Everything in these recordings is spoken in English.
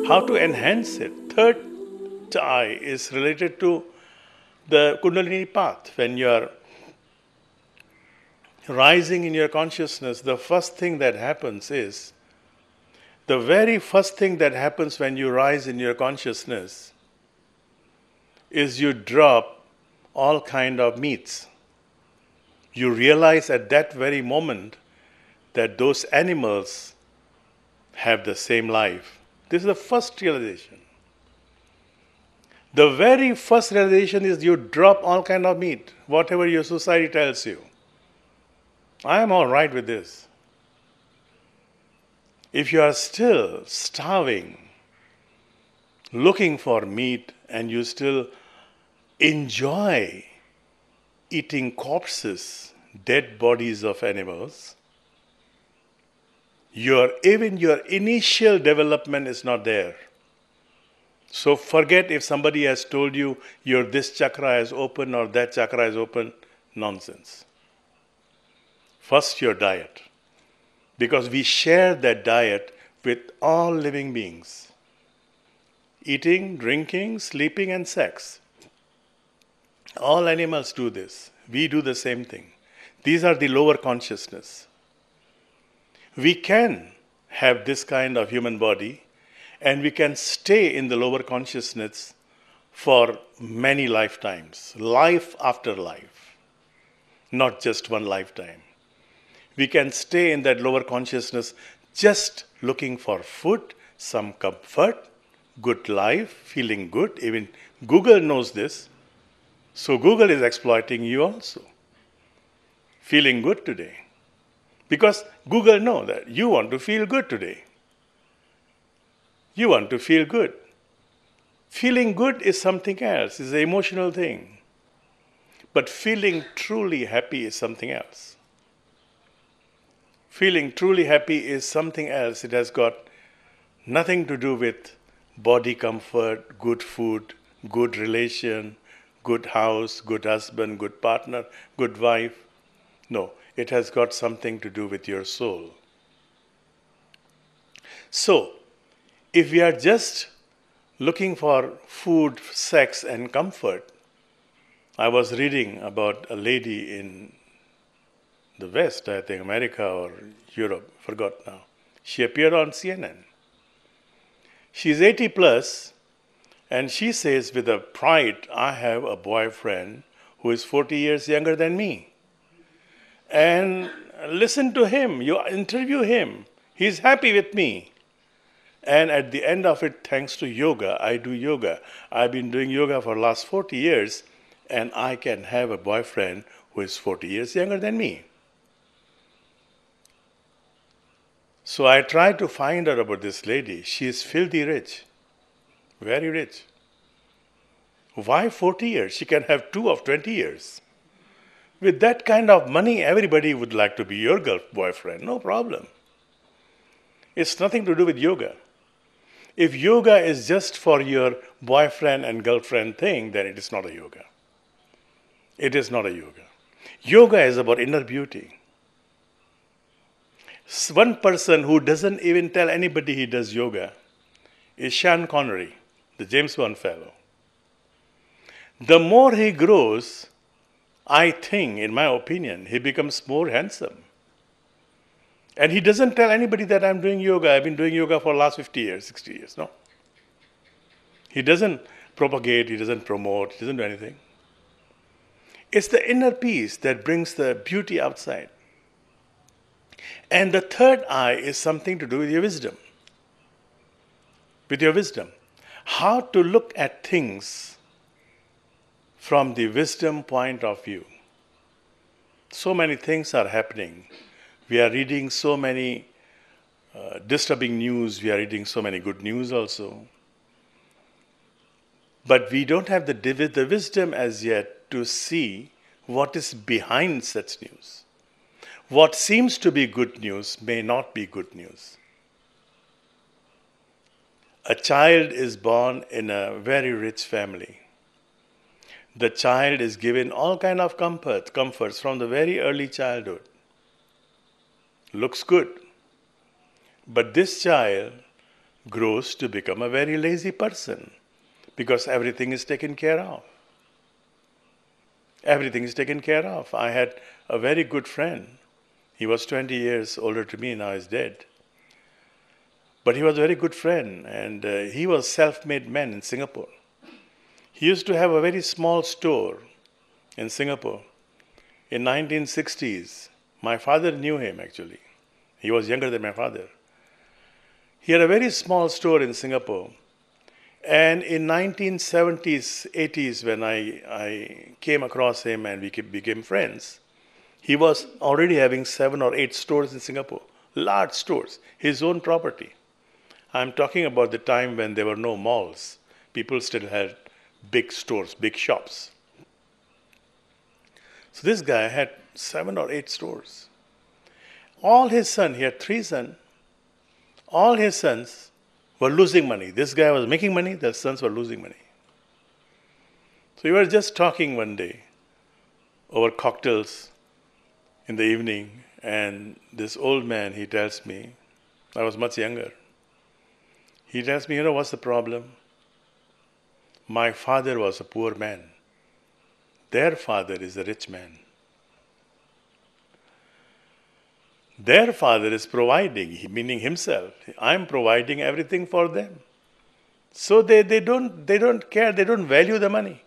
how to enhance it. Third eye is related to the Kundalini path. When you are rising in your consciousness, the first thing that happens is, the very first thing that happens when you rise in your consciousness is you drop all kind of meats. You realize at that very moment that those animals have the same life. This is the first realization. The very first realization is you drop all kind of meat, whatever your society tells you. I am all right with this. If you are still starving, looking for meat, and you still enjoy eating corpses, dead bodies of animals, even your initial development is not there. So forget if somebody has told you this chakra is open or that chakra is open. Nonsense. First, your diet. Because we share that diet with all living beings. Eating, drinking, sleeping, and sex. All animals do this. We do the same thing. These are the lower consciousness. We can have this kind of human body, and we can stay in the lower consciousness for many lifetimes, life after life, not just one lifetime. We can stay in that lower consciousness just looking for food, some comfort, good life, feeling good. Even Google knows this. So Google is exploiting you also. Feeling good today. Because Google knows that you want to feel good today. You want to feel good. Feeling good is something else. It's an emotional thing. But feeling truly happy is something else. Feeling truly happy is something else. It has got nothing to do with body comfort, good food, good relation, good house, good husband, good partner, good wife. No, it has got something to do with your soul. So, if we are just looking for food, sex, and comfort, I was reading about a lady in the West, I think America or Europe, forgot now. She appeared on CNN. She's 80 plus, and she says with a pride, I have a boyfriend who is 40 years younger than me. And listen to him, you interview him. He's happy with me. And at the end of it, thanks to yoga, I do yoga. I've been doing yoga for the last 40 years, and I can have a boyfriend who is 40 years younger than me. So I tried to find out about this lady. She is filthy rich, very rich. Why 40 years? She can have 2 of 20 years. With that kind of money, everybody would like to be your boyfriend, no problem. It's nothing to do with yoga. If yoga is just for your boyfriend and girlfriend thing, then it is not a yoga. It is not a yoga. Yoga is about inner beauty. One person who doesn't even tell anybody he does yoga is Sean Connery, the James Bond fellow. The more he grows, I think, in my opinion, he becomes more handsome. And he doesn't tell anybody that I'm doing yoga. I've been doing yoga for the last 50 years, 60 years. No. He doesn't propagate, he doesn't promote, he doesn't do anything. It's the inner peace that brings the beauty outside. And the third eye is something to do with your wisdom. With your wisdom. How to look at things from the wisdom point of view. So many things are happening. We are reading so many disturbing news. We are reading so many good news also. But we don't have the wisdom as yet to see what is behind such news. What seems to be good news may not be good news. A child is born in a very rich family. The child is given all kind of comforts from the very early childhood. Looks good. But this child grows to become a very lazy person because everything is taken care of. Everything is taken care of. I had a very good friend. He was 20 years older to me, now he's dead. But he was a very good friend, and he was a self-made man in Singapore. He used to have a very small store in Singapore. In 1960s, my father knew him actually. He was younger than my father. He had a very small store in Singapore. And in 1970s, 80s, when I came across him and we became friends, he was already having 7 or 8 stores in Singapore, large stores, his own property. I'm talking about the time when there were no malls. People still had big stores, big shops. So this guy had 7 or 8 stores. All his sons, he had 3 sons, all his sons were losing money. This guy was making money, the sons were losing money. So we were just talking one day over cocktails in the evening, and this old man, he tells me, I was much younger, he tells me, what's the problem? My father was a poor man. Their father is a rich man. Their father is providing, meaning himself. I'm providing everything for them. So they don't care, they don't value the money.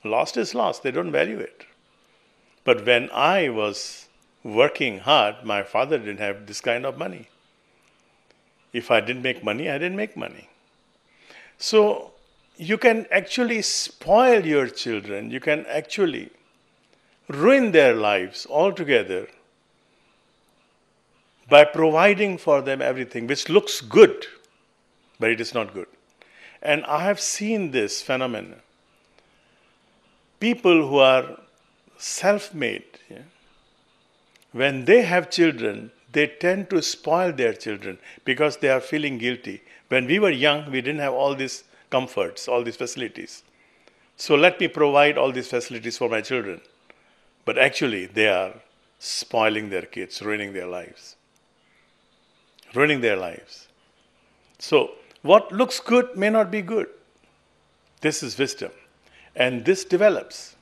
Lost is lost, they don't value it. But when I was working hard, my father didn't have this kind of money. If I didn't make money, I didn't make money. So you can actually spoil your children, you can actually ruin their lives altogether by providing for them everything which looks good, but it is not good. And I have seen this phenomenon. People who are self-made, when they have children, they tend to spoil their children because they are feeling guilty. When we were young, we didn't have all these comforts, all these facilities. So let me provide all these facilities for my children. But actually, they are spoiling their kids, ruining their lives. Ruining their lives. So, what looks good may not be good. This is wisdom. And this develops.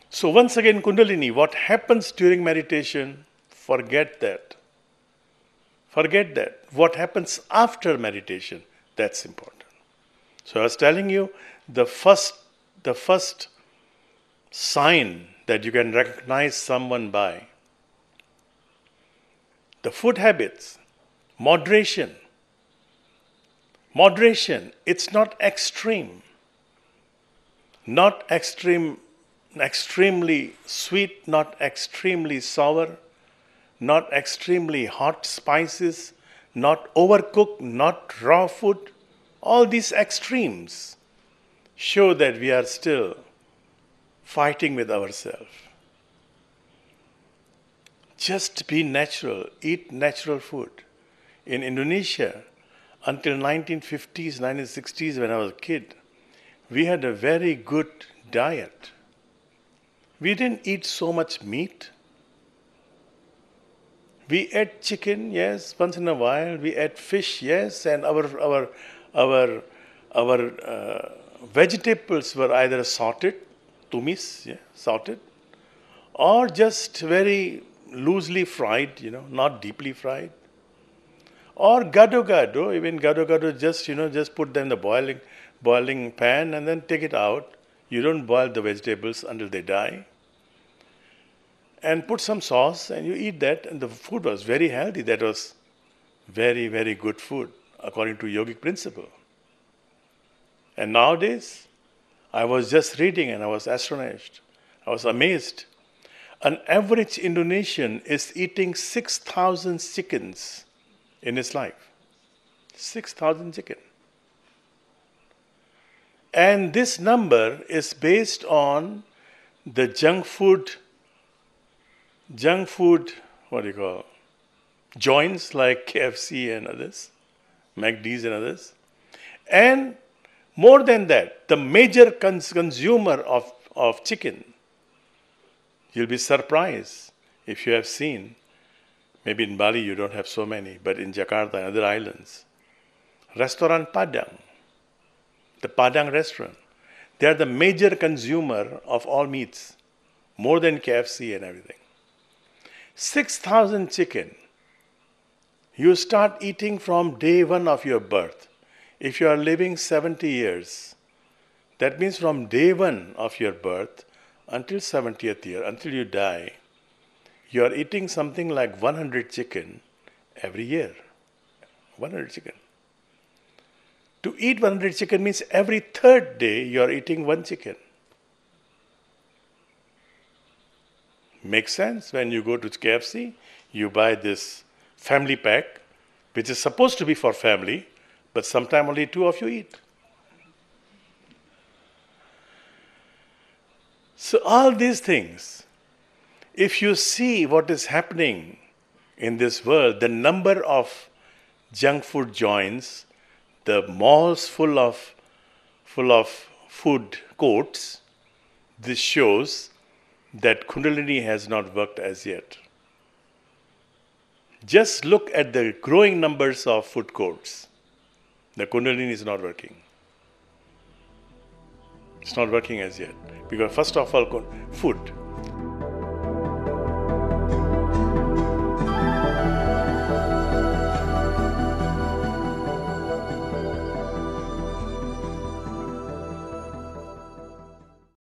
So once again, Kundalini, what happens during meditation, forget that. Forget that. What happens after meditation, that's important. So I was telling you, the first sign that you can recognize someone by, the food habits, moderation. Moderation, it's not extreme. Not extremely sweet, not extremely sour, not extremely hot spices, not overcooked, not raw food. All these extremes show that we are still fighting with ourselves. Just be natural, eat natural food. In Indonesia, until 1950s, 1960s, when I was a kid, we had a very good diet. We didn't eat so much meat. We ate chicken, yes, once in a while. We ate fish, yes, and our vegetables were either sauteed, tumis, sauteed, or just very loosely fried, not deeply fried. Or gado-gado, even gado-gado, just put them in the boiling pan and then take it out. You don't boil the vegetables until they die. And put some sauce and you eat that, and the food was very healthy. That was very, very good food according to yogic principle. And nowadays, I was just reading and I was astonished. I was amazed. An average Indonesian is eating 6,000 chickens in his life. 6,000 chicken. And this number is based on the junk food, joints like KFC and others, McD's and others. And more than that, the major consumer of chicken, you'll be surprised if you have seen, maybe in Bali you don't have so many, but in Jakarta and other islands, Restaurant Padang, the Padang restaurant, they are the major consumer of all meats, more than KFC and everything. 6,000 chicken. You start eating from day one of your birth. If you are living 70 years, that means from day one of your birth until 70th year, until you die, you are eating something like 100 chicken every year. 100 chicken. To eat 100 chicken means every third day you are eating one chicken. Makes sense? When you go to KFC, you buy this family pack, which is supposed to be for family, but sometimes only two of you eat. So all these things, if you see what is happening in this world, the number of junk food joints, the malls full of food courts, this shows that Kundalini has not worked as yet. Just look at the growing numbers of food courts. The Kundalini is not working. It's not working as yet. Because first of all, food.